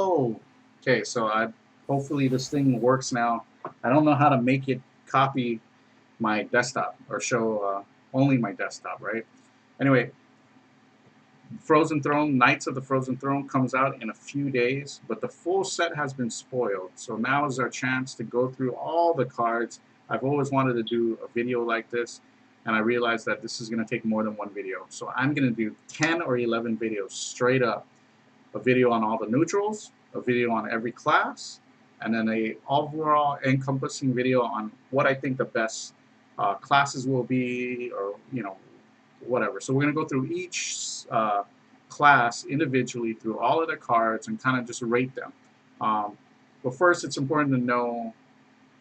Hello. Okay, so hopefully this thing works now. I don't know how to make it copy my desktop or show only my desktop, right? Anyway, Frozen Throne, Knights of the Frozen Throne comes out in a few days, but the full set has been spoiled. So now is our chance to go through all the cards. I've always wanted to do a video like this, and I realized that this is going to take more than one video. So I'm going to do 10 or 11 videos straight up. A video on all the neutrals, a video on every class, and then a overall encompassing video on what I think the best classes will be, or whatever. So we're going to go through each class individually through all of the cards and kind of just rate them. But first, it's important to know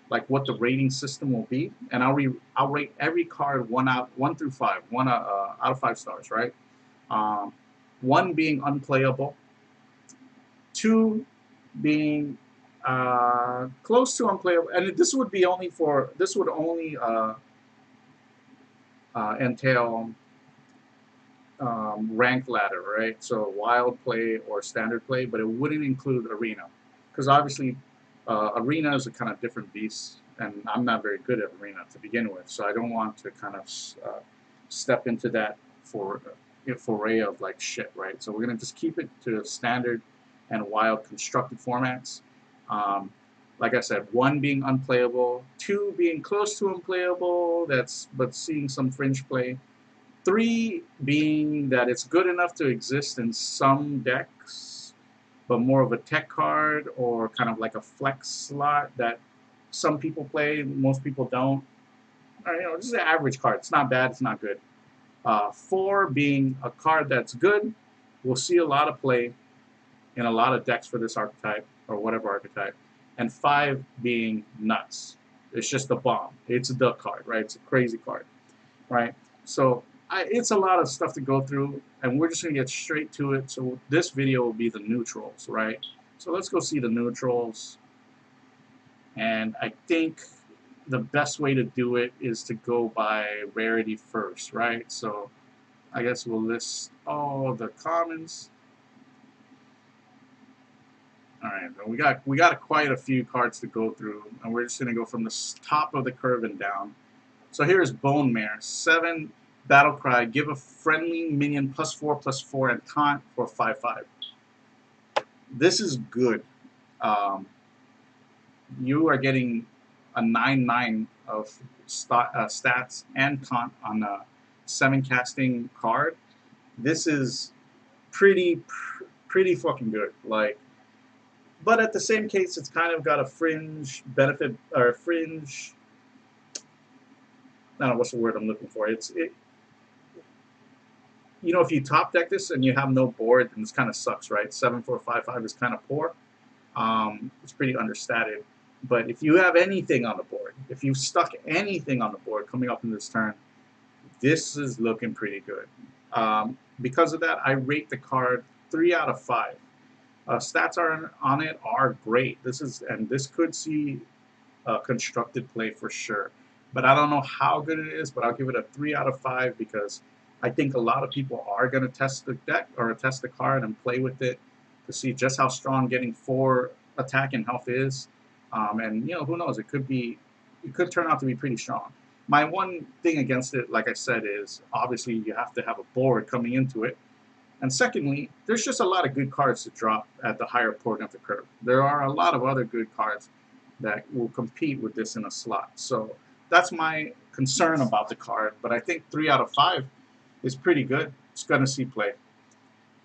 like what the rating system will be, and I'll rate every card one through five, out of 5 stars, right? 1 being unplayable, 2 being close to unplayable, and this would only entail ranked ladder, right? So wild play or standard play, but it wouldn't include arena, because obviously arena is a kind of different beast, and I'm not very good at arena to begin with, so I don't want to kind of step into that foray of like shit, right? So we're gonna just keep it to standard and wild constructed formats. Like I said, 1 being unplayable, 2 being close to unplayable, but seeing some fringe play, 3 being that it's good enough to exist in some decks, but more of a tech card or kind of like a flex slot that some people play, most people don't. Or, this is an average card. It's not bad, it's not good. 4 being a card that's good, we'll see a lot of play in a lot of decks for this archetype or whatever archetype, and 5 being nuts. It's just a bomb. It's the card, right? It's a crazy card, right? So it's a lot of stuff to go through, and we're just gonna get straight to it. So this video will be the neutrals, right? So let's go see the neutrals, and I think the best way to do it is to go by rarity first, right? So I guess we'll list all the commons. All right, we got quite a few cards to go through, and we're just gonna go from the top of the curve and down. So here's Bone Mare, 7 Battle Cry. Give a friendly minion +4/+4 and taunt for 5/5. This is good. You are getting a 9/9 of stats and taunt on a 7 casting card. This is pretty fucking good. Like. But at the same case, it's kind of got a fringe benefit, or fringe. I don't know what's the word I'm looking for. If you top deck this and you have no board, then this kind of sucks, right? 7/4/5/5 is kind of poor. It's pretty understated. But if you have anything on the board, if you've stuck anything on the board coming up in this turn, this is looking pretty good. Because of that, I rate the card 3 out of 5. Stats on it are great. This could see constructed play for sure. But I don't know how good it is, but I'll give it a 3 out of 5 because I think a lot of people are going to test the deck or test the card and play with it to see just how strong getting 4 attack and health is. And who knows? It could turn out to be pretty strong. My one thing against it, like I said, is obviously you have to have a board coming into it. And secondly, there's just a lot of good cards to drop at the higher point of the curve. There are a lot of other good cards that will compete with this in a slot. So that's my concern about the card. But I think 3 out of 5 is pretty good. It's going to see play.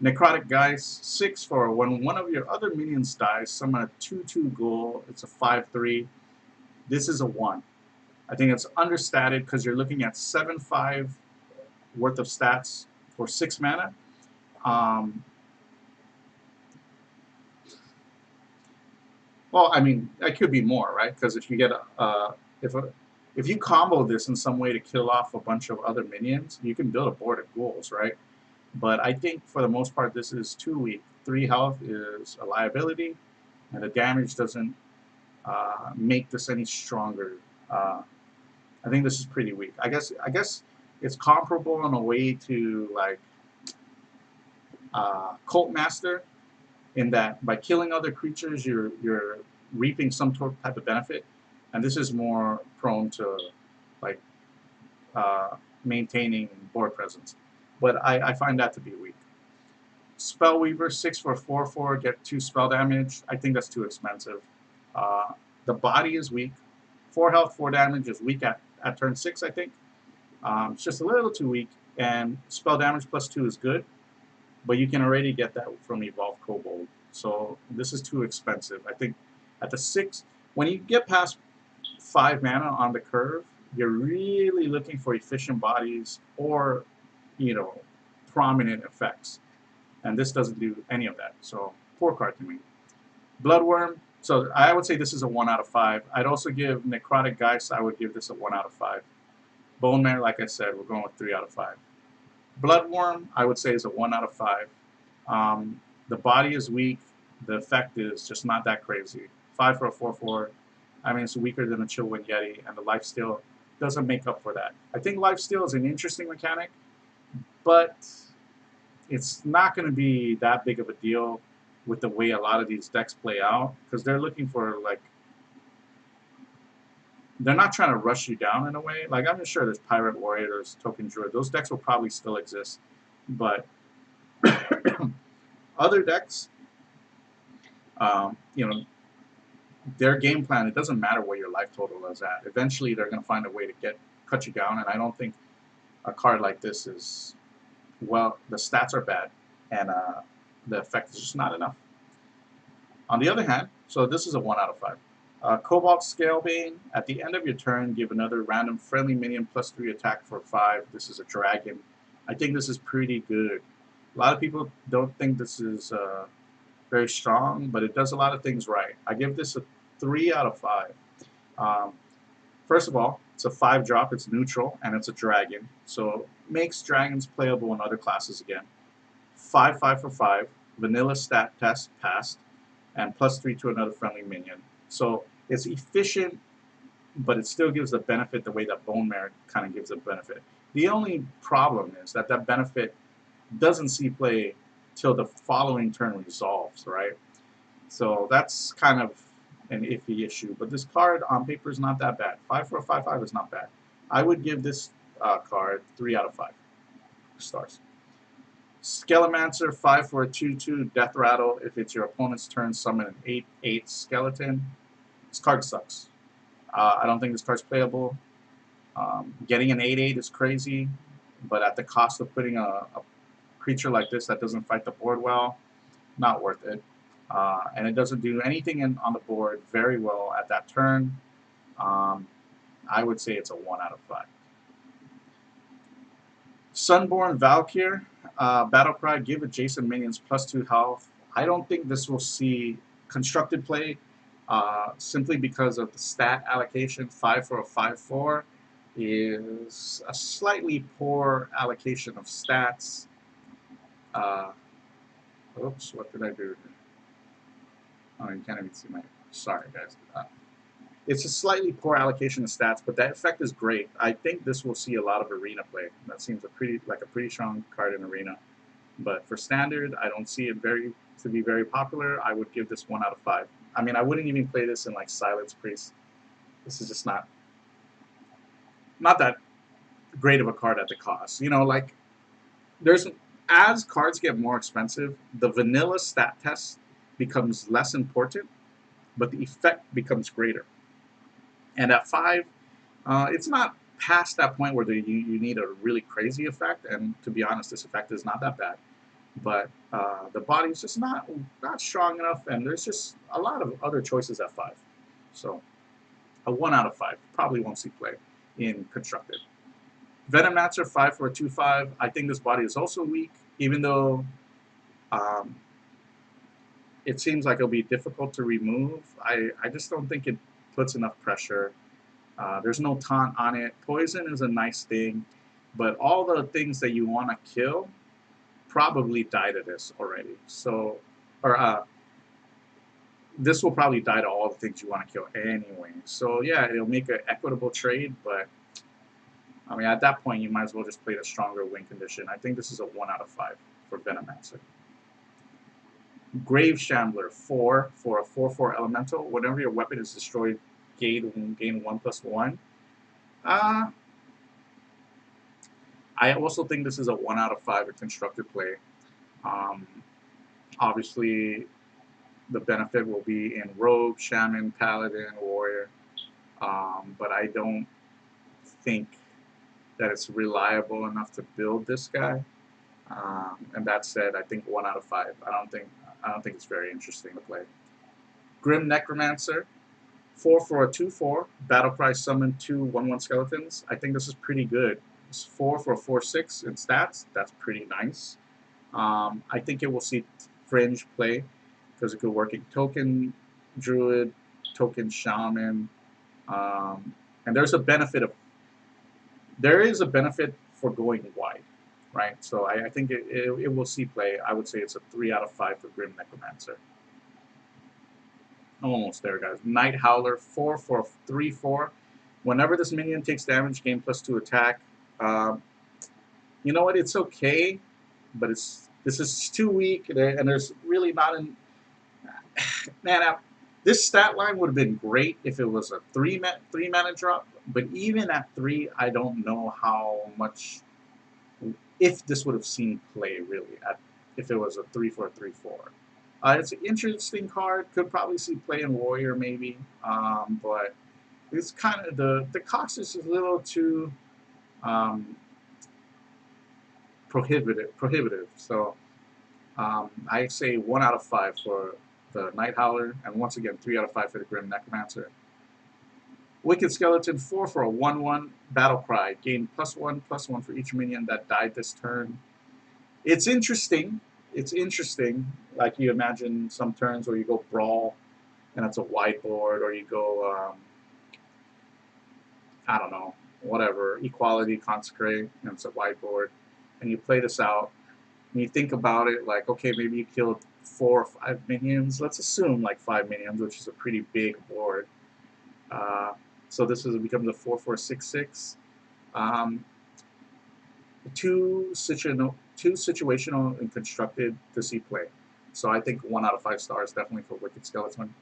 Necrotic Guys, 6 for when one of your other minions dies, summon a 2/2 ghoul. It's a 5/3. This is a 1. I think it's understated because you're looking at 7/5 worth of stats for 6 mana. Well, I mean, that could be more, right? Because if you get if you combo this in some way to kill off a bunch of other minions, you can build a board of ghouls, right? But I think for the most part, this is too weak. 3 health is a liability, and the damage doesn't make this any stronger. I think this is pretty weak. I guess it's comparable in a way to like Cult Master, in that by killing other creatures, you're reaping some type of benefit, and this is more prone to like maintaining board presence. But I find that to be weak. Spellweaver, 6 for 4/4, get 2 spell damage. I think that's too expensive. Uh, the body is weak. 4 health, 4 damage is weak at turn 6, I think. It's just a little too weak. And spell damage +2 is good, but you can already get that from Evolved Kobold. So this is too expensive. I think at the 6, when you get past 5 mana on the curve, you're really looking for efficient bodies or, you know, prominent effects. And this doesn't do any of that. So poor card to me. Bloodworm. So I would say this is a 1 out of 5. I'd also give Necrotic Geist, I would give this a 1 out of 5. Bone Mare, like I said, we're going with 3 out of 5. Bloodworm, I would say is a 1 out of 5. The body is weak. The effect is just not that crazy. 5 for a 4/4. I mean, it's weaker than the Chillwind Yeti, and the lifesteal doesn't make up for that. I think lifesteal is an interesting mechanic, but it's not going to be that big of a deal with the way a lot of these decks play out, because they're looking for, like, they're not trying to rush you down in a way. Like, I'm sure there's Pirate Warrior, there's Token Druid. Those decks will probably still exist, but other decks, you know, their game plan, it doesn't matter where your life total is at. Eventually, they're going to find a way to cut you down, and I don't think a card like this is, well, the stats are bad, and the effect is just not enough. On the other hand, so this is a 1 out of 5. Cobalt Scalebane, at the end of your turn, give another random friendly minion +3 attack for 5. This is a dragon. I think this is pretty good. A lot of people don't think this is very strong, but it does a lot of things right. I give this a 3 out of 5. First of all, it's a 5-drop, it's neutral, and it's a dragon, so makes dragons playable in other classes again. 5/5 for 5, vanilla stat test passed, and +3 to another friendly minion. So it's efficient, but it still gives the benefit the way that Bone Mare kind of gives a benefit. The only problem is that that benefit doesn't see play till the following turn resolves, right? So that's kind of an iffy issue. But this card on paper is not that bad. 5 for a 5/5 is not bad. I would give this card 3 out of 5 stars. Skelemancer, 5 for a 2/2 Death Rattle. If it's your opponent's turn, summon an 8/8 skeleton. This card sucks. I don't think this card's playable. Getting an 8/8 is crazy, but at the cost of putting a creature like this that doesn't fight the board well, not worth it. And it doesn't do anything on the board very well at that turn. I would say it's a 1 out of 5. Sunborn Valkyr, Battlecry, give adjacent minions +2 health. I don't think this will see constructed play simply because of the stat allocation. 5 for a 5/4 is a slightly poor allocation of stats. Oops, what did I do? Oh, you can't even see my... Sorry, guys. It's a slightly poor allocation of stats, but that effect is great. I think this will see a lot of arena play. That seems like a pretty strong card in arena. But for standard, I don't see it to be very popular. I would give this 1 out of 5. I mean, I wouldn't even play this in like Silence Priest. This is just not that great of a card at the cost. You know, like as cards get more expensive, the vanilla stat test becomes less important, but the effect becomes greater. And at 5, it's not past that point where you need a really crazy effect. And to be honest, this effect is not that bad. But the body's just not strong enough, and there's just a lot of other choices at 5. So a 1 out of 5. Probably won't see play in constructed. Venomancer, 5 for a 2/5. I think this body is also weak, even though it seems like it'll be difficult to remove. I just don't think it puts enough pressure. There's no taunt on it. Poison is a nice thing, but all the things that you want to kill probably die to this already. So, this will probably die to all the things you want to kill anyway. So yeah, it'll make an equitable trade, but I mean, at that point, you might as well just play the stronger win condition. I think this is a 1 out of 5 for Venomancer. Grave Shambler 4 for a 4/4 elemental. Whenever your weapon is destroyed, gain 1/1. Uh, I also think this is a 1 out of 5 a constructed play. Um, Obviously, the benefit will be in Rogue, Shaman, Paladin, Warrior, but I don't think that it's reliable enough to build this guy. And that said, I think 1 out of 5. I don't think it's very interesting to play. Grim Necromancer, 4 for a 2/4. Battlecry summon 2 1/1 skeletons. I think this is pretty good. It's 4 for a 4/6 in stats. That's pretty nice. I think it will see fringe play because it could work in token druid, token shaman, and there is a benefit for going wide, right? So I think it will see play. I would say it's a 3 out of 5 for Grim Necromancer. Almost there, guys. Night Howler, 4 for a 3/4. Whenever this minion takes damage, gain +2 attack. You know what? It's okay, but this is too weak, and there's really not an man. This stat line would have been great if it was a 3 mana drop, but even at 3, I don't know how much, if this would have seen play really if it was a 3 for a 3/4. It's an interesting card. Could probably see play in Warrior maybe, but it's kind of the cost is a little too prohibitive. So I say 1 out of 5 for the Night Howler, and once again 3 out of 5 for the Grim Necromancer. Wicked Skeleton, 4 for a 1/1 Battlecry. Gain +1/+1 for each minion that died this turn. It's interesting. It's interesting. Like you imagine some turns where you go Brawl, and it's a whiteboard, or you go, I don't know, whatever, Equality, Consecrate, and it's a whiteboard, and you play this out, and you think about it like, okay, maybe you killed 4 or 5 minions. Let's assume like 5 minions, which is a pretty big board. So this becomes a 4/4/6/6. Two situational and constructed to see play. So I think 1 out of 5 stars definitely for Wicked Skeleton.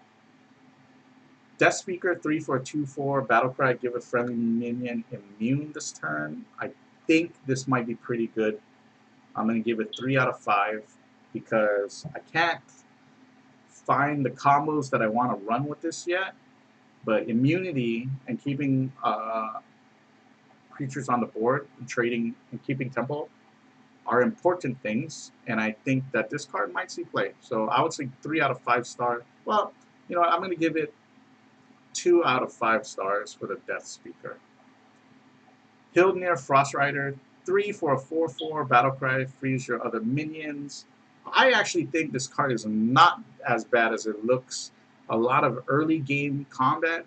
Death Speaker, 3 for a 2/4. Battlecry, give a friendly minion immune this turn. I think this might be pretty good. I'm going to give it 3 out of 5 because I can't find the combos that I want to run with this yet. But immunity and keeping creatures on the board and trading and keeping tempo are important things, and I think that this card might see play. So I would say 3 out of 5 stars. Well, you know what, I'm going to give it 2 out of 5 stars for the Death Speaker. Hildnir Frostrider, 3 for a 4/4 Battlecry, freeze your other minions. I actually think this card is not as bad as it looks. A lot of early game combat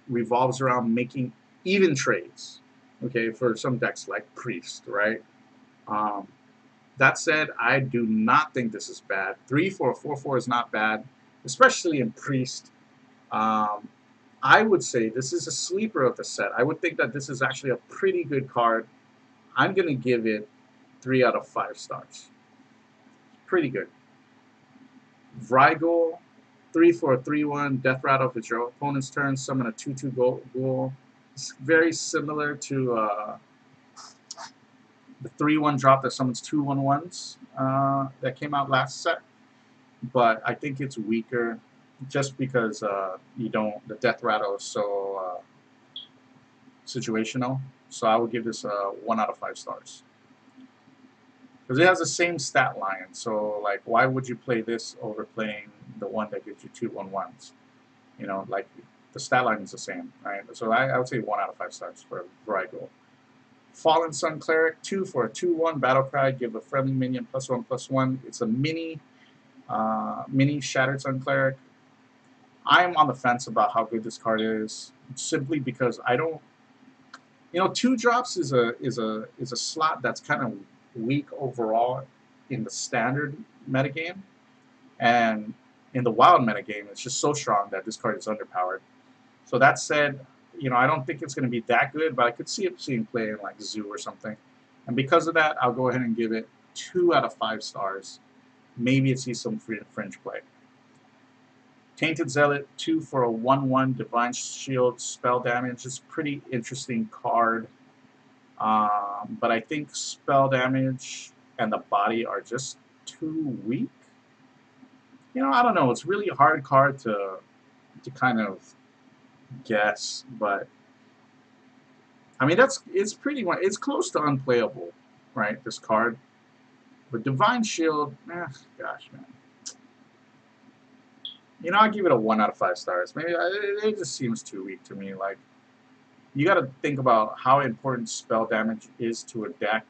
revolves around making even trades, okay, for some decks like Priest, right? That said, I do not think this is bad. 3 for a 4/4 is not bad, especially in Priest. I would say this is a sleeper of the set. I would think that this is actually a pretty good card. I'm going to give it 3 out of 5 stars. Pretty good. Vrygol, 3 for a 3/1 Death Rattle. If it's your opponent's turn, summon a 2/2 ghoul. It's very similar to the 3/1 drop that summons 2 1/1s that came out last set. But I think it's weaker just because the Death Rattle is so situational. So I would give this 1 out of 5 stars. Because it has the same stat line, so like, why would you play this over playing the one that gives you 2 1/1s? You know, like the stat line is the same, right? So I would say 1 out of 5 stars for Vrygol. Fallen Sun Cleric, 2 for a 2/1 Battlecry. Give a friendly minion +1/+1. It's a mini Shattered Sun Cleric. I'm on the fence about how good this card is, simply because I don't. You know, 2 drops is a slot that's kind of weak overall in the standard metagame, and in the wild metagame, it's just so strong that this card is underpowered. So that said, you know, I don't think it's going to be that good, but I could see it seeing play in like Zoo or something. And because of that, I'll go ahead and give it 2 out of 5 stars. maybe it sees some fringe play. Tainted Zealot, 2 for a 1/1 Divine Shield spell damage. It's a pretty interesting card. But I think spell damage and the body are just too weak. You know, I don't know. It's really a hard card to kind of guess, but I mean it's pretty much it's close to unplayable, right? This card, but Divine Shield, gosh, man. You know, I give it a 1 out of 5 stars. Maybe it just seems too weak to me. Like, you got to think about how important spell damage is to a deck,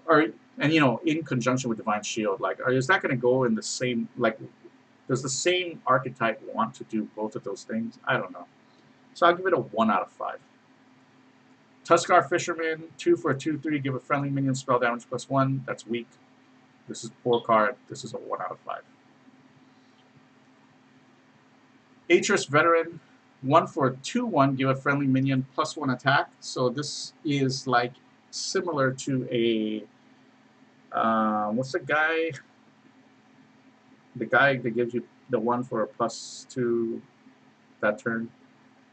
and you know, in conjunction with Divine Shield. Like, is that going to go in the same? Like, does the same archetype want to do both of those things? I don't know. So I'll give it a 1 out of 5. Tuskar Fisherman, 2 for a 2/3. Give a friendly minion spell damage +1. That's weak. This is a poor card. This is a 1 out of 5. Atris Veteran, 1 for a 2/1, give a friendly minion +1 attack. So this is like similar to a what's the guy? The guy that gives you the 1 for a +2 that turn.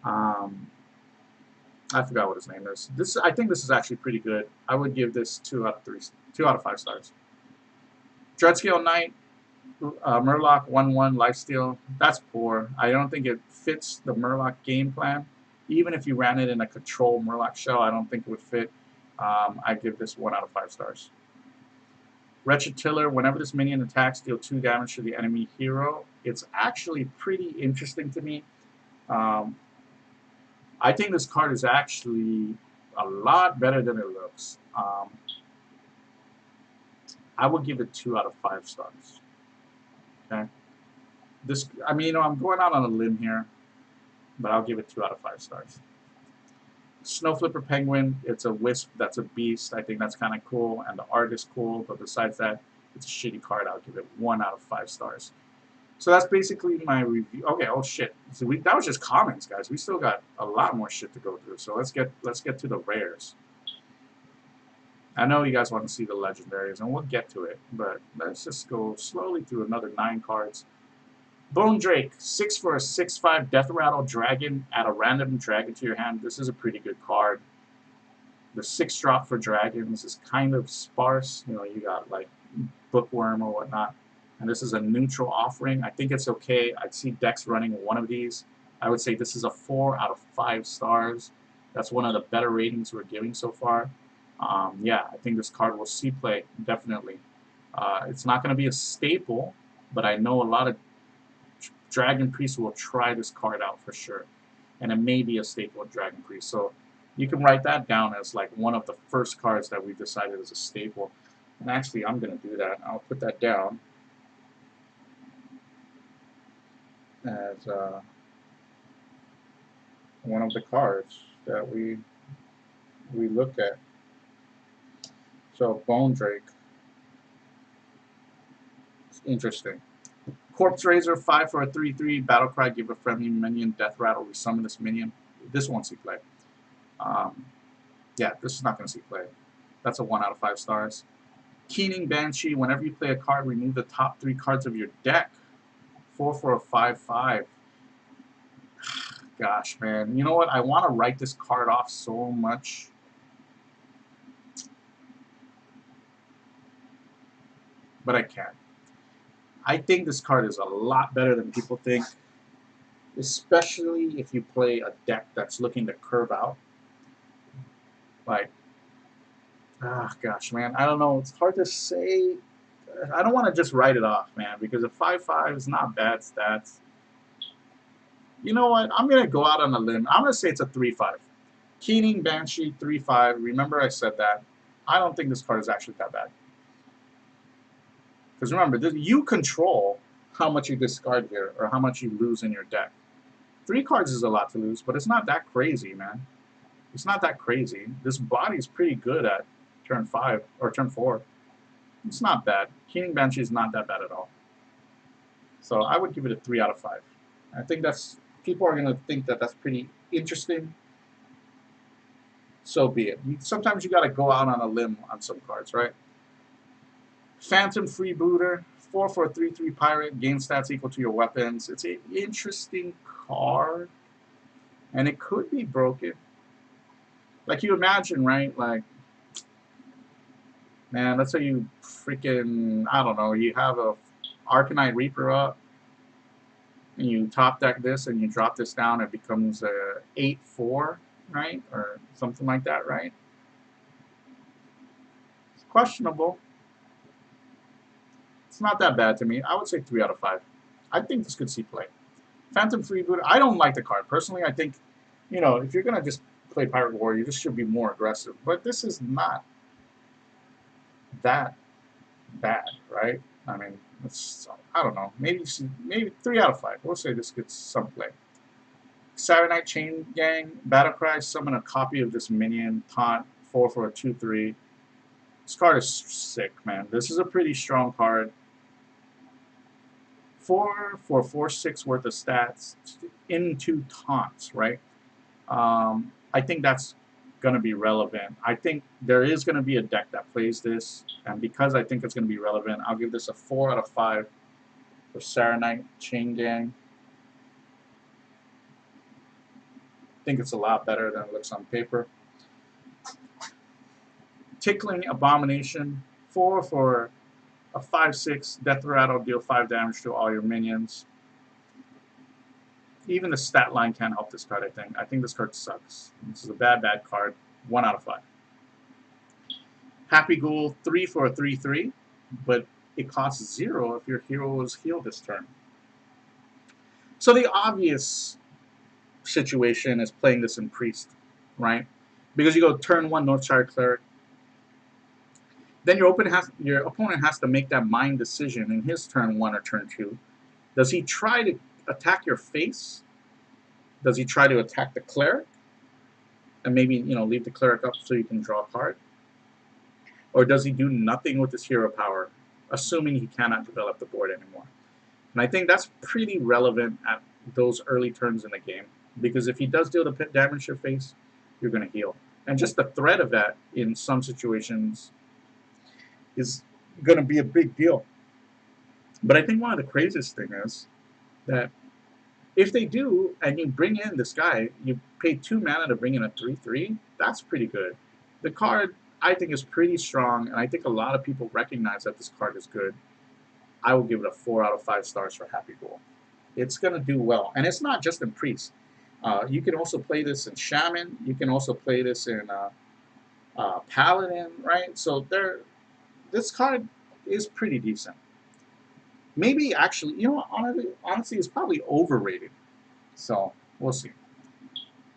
I forgot what his name is. I think this is actually pretty good. I would give this 2 out of 5 stars. Dreadscale Knight, Murloc 1/1 lifesteal. That's poor. I don't think it fits the Murloc game plan. Even if you ran it in a control Murloc shell, I don't think it would fit. I give this 1 out of 5 stars. Wretched Tiller, whenever this minion attacks, deal 2 damage to the enemy hero. It's actually pretty interesting to me. I think this card is actually a lot better than it looks. I would give it 2 out of 5 stars. Okay. I mean, you know, I'm going out on a limb here, but I'll give it 2 out of 5 stars. Snow Flipper Penguin, it's a wisp that's a beast. I think that's kind of cool, and the art is cool, but besides that, it's a shitty card. I'll give it 1 out of 5 stars. So that's basically my review. Okay, oh shit. So that was just comments, guys. We still got a lot more shit to go through. So let's get to the rares. I know you guys want to see the legendaries, and we'll get to it, but let's just go slowly through another 9 cards. Bone Drake, 6 for a 6/5 Death Rattle Dragon. Add a random dragon to your hand. This is a pretty good card. The 6-drop for dragons is kind of sparse. You know, you got like Bookworm or whatnot. And this is a neutral offering. I think it's okay. I'd see decks running one of these. I would say this is a 4 out of 5 stars. That's one of the better ratings we're giving so far. Yeah, I think this card will see play, definitely. It's not going to be a staple, but I know a lot of Dragon Priests will try this card out for sure. And it may be a staple of Dragon Priest. So you can write that down as like one of the first cards that we've decided is a staple. And actually, I'm going to do that. I'll put that down as one of the cards that we look at. So Bone Drake, it's interesting. Corpse Razor, 5 for a 3/3 battle cry. Give a friendly minion Death Rattle. We summon this minion. This won't see play. Yeah, this is not going to see play. That's a 1 out of 5 stars. Keening Banshee. Whenever you play a card, remove the top 3 cards of your deck. 4 for a 5/5. Gosh, man. You know what? I want to write this card off so much. But I can't. I think this card is a lot better than people think. Especially if you play a deck that's looking to curve out. Like, gosh, man. I don't know. It's hard to say. I don't want to just write it off, man, because a 5/5 is not bad stats. You know what? I'm going to go out on a limb. I'm going to say it's a 3/5. Keening Banshee, 3/5. Remember I said that. I don't think this card is actually that bad. Because remember, you control how much you discard here or how much you lose in your deck. 3 cards is a lot to lose, but it's not that crazy, man. It's not that crazy. This body is pretty good at turn 5 or turn 4. It's not bad. Keening Banshee is not that bad at all. So I would give it a 3 out of 5. I think people are going to think that that's pretty interesting. So be it. Sometimes you got to go out on a limb on some cards, right? Phantom Freebooter, 4 for a 3/3 pirate, gain stats equal to your weapons. It's an interesting card, and it could be broken. Like you imagine, right? Like, man, let's say you freaking, I don't know, you have a Arcanite Reaper up, and you top deck this, and you drop this down, it becomes a 8/4, right? Or something like that, right? It's questionable. It's not that bad to me. I would say 3 out of 5. I think this could see play. Phantom Freebooter, I don't like the card. Personally, I think, you know, if you're going to just play Pirate War, you just should be more aggressive. But this is not that bad, right? I mean, it's, I don't know. Maybe 3 out of 5. We'll say this gets some play. Saturnight Chain Gang, Battlecry, summon a copy of this minion, taunt, 4 for a 2/3. This card is sick, man. This is a pretty strong card. 4 for 4/6 worth of stats into taunts, right? I think that's going to be relevant. I think there is going to be a deck that plays this, and because I think it's going to be relevant, I'll give this a 4 out of 5 for Saturnight Chain Gang. I think it's a lot better than it looks on paper. Tickling Abomination, 4 for a 5/6 Death Rattle, deal 5 damage to all your minions. Even the stat line can't help this card, I think. I think this card sucks. This is a bad card. 1 out of 5. Happy Ghoul, 3 for a 3/3, but it costs 0 if your hero is healed this turn. So the obvious situation is playing this in Priest, right? Because you go turn 1 Northshire Cleric, then your opponent has to make that mind decision in his turn 1 or turn 2. Does he try to attack your face? Does he try to attack the cleric? And maybe, you know, leave the cleric up so you can draw a card? Or does he do nothing with his hero power, assuming he cannot develop the board anymore? And I think that's pretty relevant at those early turns in the game. Because if he does deal the damage to your face, you're going to heal. And just the threat of that in some situations is going to be a big deal. But I think one of the craziest things is that if they do, and you bring in this guy, you pay 2 mana to bring in a 3/3, that's pretty good. The card, I think, is pretty strong, and I think a lot of people recognize that this card is good. I will give it a 4 out of 5 stars for Happy Ghoul. It's going to do well. And it's not just in Priest. You can also play this in Shaman. You can also play this in Paladin, right? So this card is pretty decent. Maybe actually, you know, honestly, it's probably overrated. So we'll see.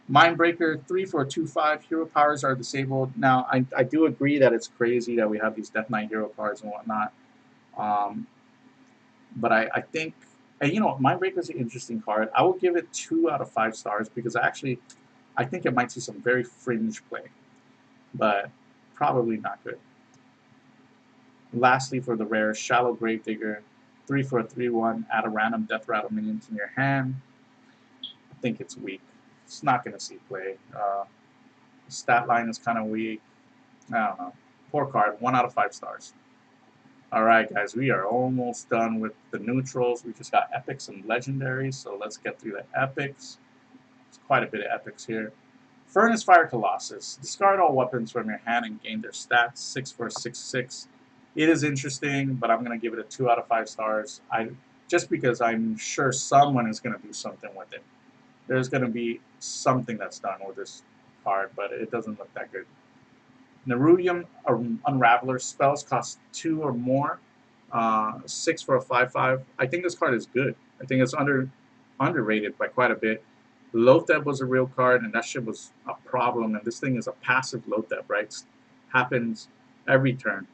Mindbreaker, 3 for a 2/5. Hero powers are disabled. Now, I do agree that it's crazy that we have these Death Knight hero cards and whatnot. But I think, and you know, Mindbreaker is an interesting card. I will give it 2 out of 5 stars because I think it might see some very fringe play, but probably not good. Lastly, for the rare, Shallow Gravedigger, 3 for a 3/1. Add a random Death Rattle minion in your hand. I think it's weak. It's not going to see play. The stat line is kind of weak. I don't know. Poor card. 1 out of 5 stars. Alright, guys. We are almost done with the neutrals. We just got epics and legendaries, so let's get through the epics. There's quite a bit of epics here. Furnace Fire Colossus. Discard all weapons from your hand and gain their stats. 6 for a 6/6. It is interesting, but I'm going to give it a 2 out of 5 stars. Just because I'm sure someone is going to do something with it. There's going to be something that's done with this card, but it doesn't look that good. Nerudium Unraveler. Spells cost 2 or more. 6 for a 5/5. I think this card is good. I think it's underrated by quite a bit. Loatheb was a real card, and that shit was a problem. And this thing is a passive Loatheb, right? Happens every turn.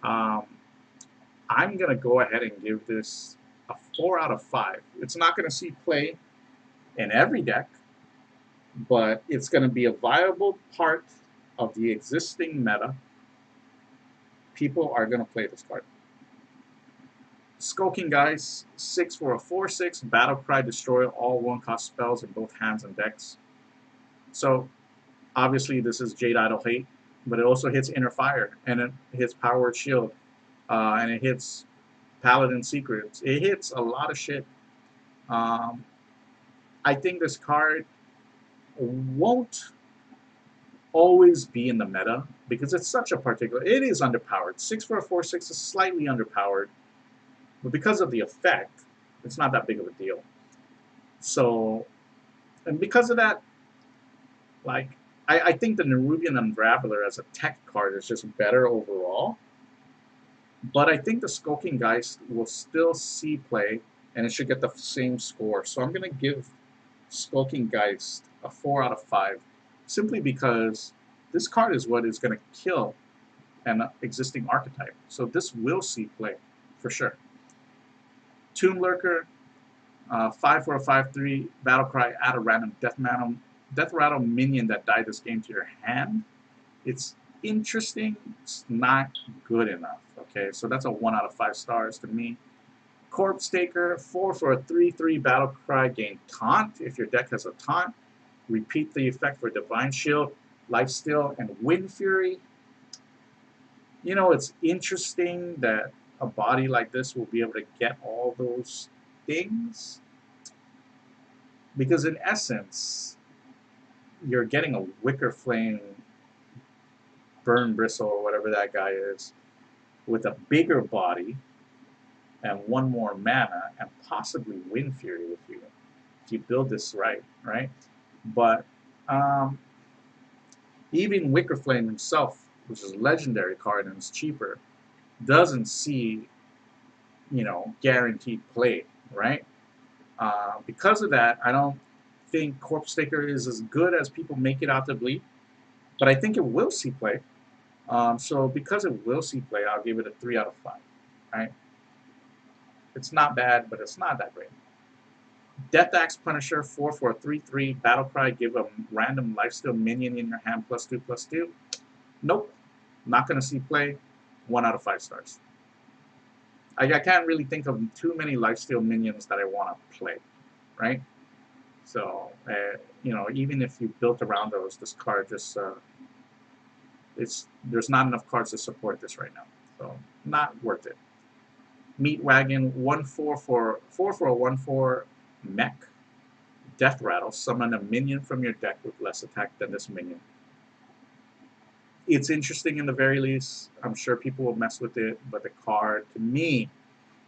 I'm going to go ahead and give this a 4 out of 5. It's not going to see play in every deck, but it's going to be a viable part of the existing meta. People are going to play this card. Skulking Guys, 6 for a 4/6. Battlecry, destroy all 1-cost spells in both hands and decks. So, obviously, this is Jade Idol Hate, but it also hits Inner Fire, and it hits Power Word Shield. and it hits Paladin Secrets. It hits a lot of shit. Um, I think this card won't always be in the meta because it's such a particular. It is underpowered. 6 for a 4/6 is slightly underpowered, but because of the effect, it's not that big of a deal. So, and because of that, like I think the Nerubian Unraveler as a tech card is just better overall. But I think the Skulking Geist will still see play, and it should get the same score. So I'm going to give Skulking Geist a 4 out of 5, simply because this card is what is going to kill an existing archetype. So this will see play, for sure. Tomb Lurker, 5 for a 5/3, Battlecry, add a random Death Rattle minion that died this game to your hand. It's interesting, it's not good enough. Okay, so that's a 1 out of 5 stars to me. Corpse Taker, 4 for a 3/3 Battlecry, gain Taunt if your deck has a Taunt. Repeat the effect for Divine Shield, Lifesteal, and Wind Fury. You know, it's interesting that a body like this will be able to get all those things, because in essence, you're getting a Wicker Flame, Burn Bristle, or whatever that guy is, with a bigger body and 1 more mana, and possibly Wind Fury if you build this right? But even Wicker Flame himself, which is a legendary card and is cheaper, doesn't see, guaranteed play, right? Because of that, I don't think Corpse Taker is as good as people make it out to be, but I think it will see play. So because it will see play, I'll give it a 3 out of 5, right? It's not bad, but it's not that great. Death Axe Punisher, 4 for a 3/3 Battlecry, give a random lifesteal minion in your hand +2/+2. Nope, not going to see play. 1 out of 5 stars. I can't really think of too many lifesteal minions that I want to play, right? So, even if you built around those, this card just, there's not enough cards to support this right now. So, not worth it. Meat Wagon, 1/4 for a 1/4 mech. Death Rattle, summon a minion from your deck with less attack than this minion. It's interesting in the very least. I'm sure people will mess with it, but the card, to me,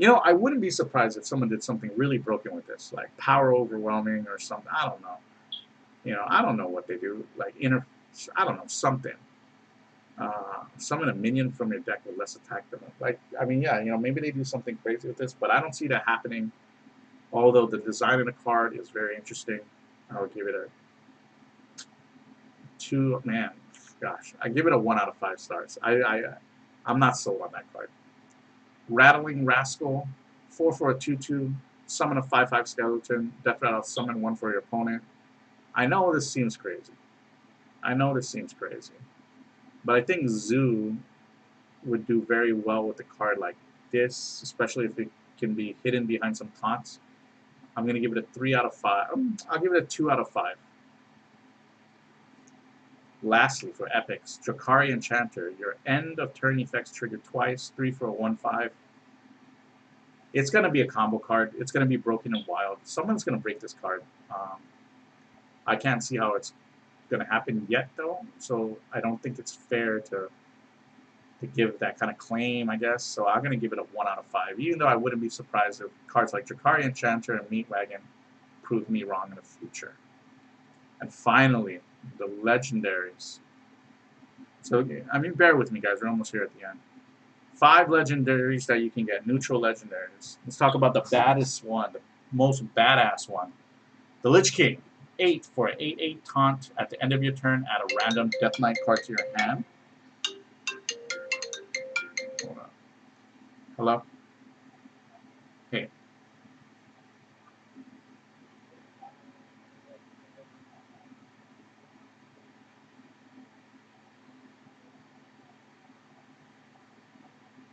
I wouldn't be surprised if someone did something really broken with this, like power overwhelming or something. I don't know. I don't know what they do. Like I don't know, something. Summon a minion from your deck with less attack than maybe they do something crazy with this, but I don't see that happening. Although the design of the card is very interesting, I'll give it a 2. Man, gosh, I give it a 1 out of 5 stars. I'm not sold on that card. Rattling Rascal, 4 for a 2/2, summon a 5/5 skeleton, Death Rattle, summon 1 for your opponent. I know this seems crazy. But I think Zoo would do very well with a card like this, especially if it can be hidden behind some taunts. I'm going to give it a 3 out of 5. I'll give it a 2 out of 5. Lastly, for epics, Drakari Enchanter. Your end of turn effects trigger twice, 3 for a 1/5. It's going to be a combo card. It's going to be broken and wild. Someone's going to break this card. I can't see how it's going to happen yet, though. So I don't think it's fair to give that kind of claim, I guess. So I'm going to give it a 1 out of 5, even though I wouldn't be surprised if cards like Drakari Enchanter and Meat Wagon prove me wrong in the future. And finally, the legendaries. So, bear with me, guys. We're almost here at the end. 5 legendaries that you can get, neutral legendaries. Let's talk about the baddest one, the most badass one. The Lich King, 8 for an 8/8 taunt. At the end of your turn, add a random Death Knight card to your hand. Hold on. Hello? Hey.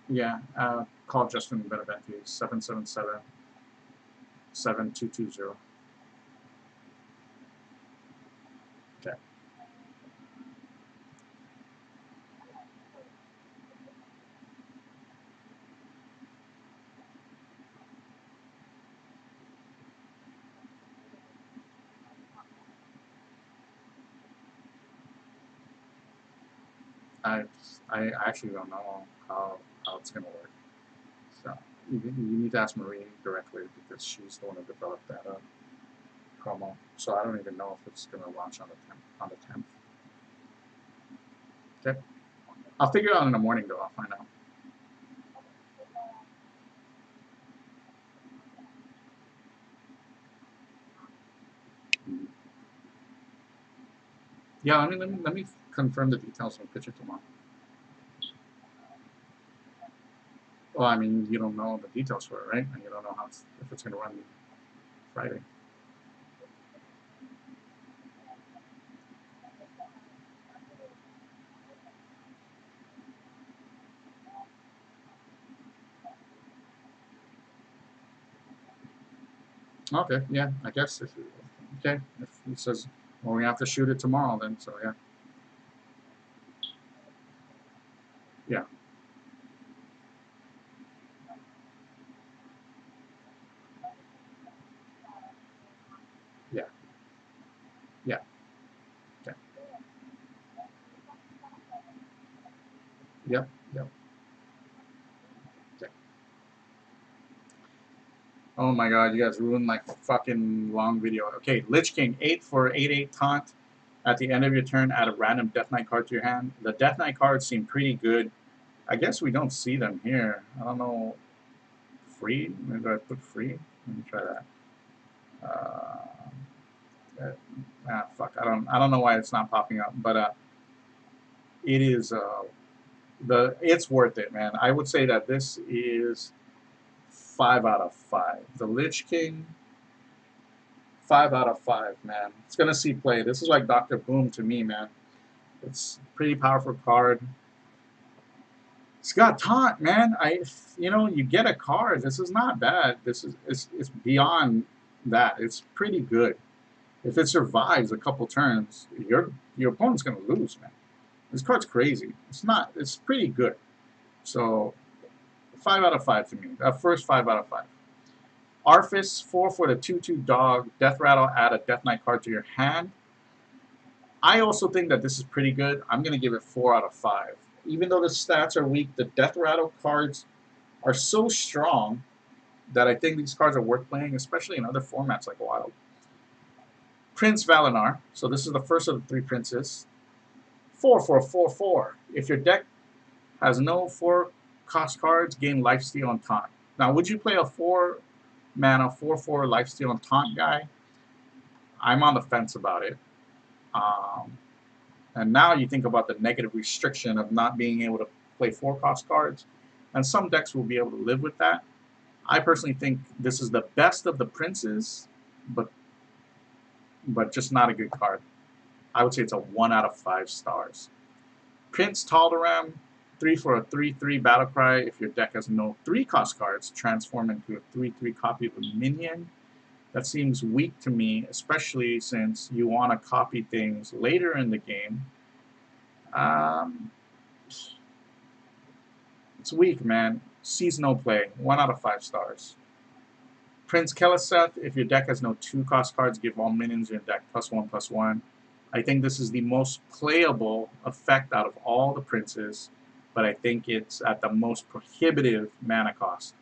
Yeah, call Justin Beneventi, 777-7220. Okay. I I actually don't know how it's gonna work. So you need to ask Marie directly because she's the one who developed that promo. So I don't even know if it's gonna launch on the 10th. Okay, I'll figure it out in the morning though. I'll find out. Yeah, let me confirm the details and pitch it tomorrow. Well, I mean, you don't know the details for it, right? And you don't know if it's gonna run Friday. Okay, yeah, I guess okay, if he says, well, we have to shoot it tomorrow, then so yeah, yeah, yeah, yeah, okay, yep, yep, okay. Oh my God, you guys ruined my fucking long video. Okay, Lich King 8 for 8/8 taunt. At the end of your turn, add a random Death Knight card to your hand. The Death Knight cards seem pretty good. I guess we don't see them here. I don't know. Free? Maybe I put free. Let me try that. Fuck. I don't know why it's not popping up, but it is it's worth it, man. I would say that this is 5/5. The Lich King, 5/5, man. It's gonna see play. This is like Dr. Boom to me, man. It's a pretty powerful card. It's got taunt, man. You get a card. This is not bad. This is it's beyond that. It's pretty good. If it survives a couple turns, your opponent's gonna lose, man. This card's crazy. It's not. It's pretty good. So 5/5 to me. That first 5/5. Arphis 4 for the 2/2 dog. Death Rattle. Add a Death Knight card to your hand. I also think that this is pretty good. I'm gonna give it 4/5. Even though the stats are weak, the Death Rattle cards are so strong that I think these cards are worth playing, especially in other formats like Wild. Prince Valinar. So this is the first of the 3 princes. 4/4/4/4. If your deck has no 4-cost cards, gain lifesteal and taunt. Now, would you play a 4-mana 4/4 lifesteal and taunt guy? I'm on the fence about it. And now you think about the negative restriction of not being able to play 4-cost cards, and some decks will be able to live with that. I personally think this is the best of the princes, but just not a good card. I would say it's a 1/5 stars. Prince Taldaram, 3 for a 3/3 Battlecry. If your deck has no 3-cost cards, transform into a 3/3 copy of a minion. That seems weak to me, especially since you want to copy things later in the game. It's weak, man. Seasonal play, 1/5 stars. Prince Keleseth, if your deck has no 2-cost cards, give all minions in your deck +1/+1. I think this is the most playable effect out of all the princes, but I think it's at the most prohibitive mana cost.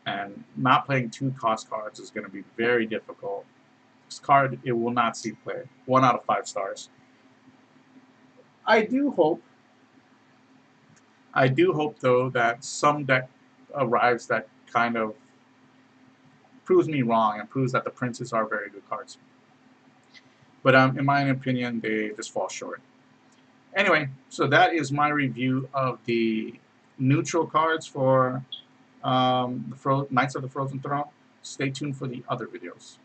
And not playing 2-cost cards is going to be very difficult. This card, it will not see play. 1/5 stars. I do hope though that some deck arrives that kind of proves me wrong and proves that the princes are very good cards. But in my opinion, they just fall short. Anyway, so that is my review of the neutral cards for Knights of the Frozen Throne. Stay tuned for the other videos.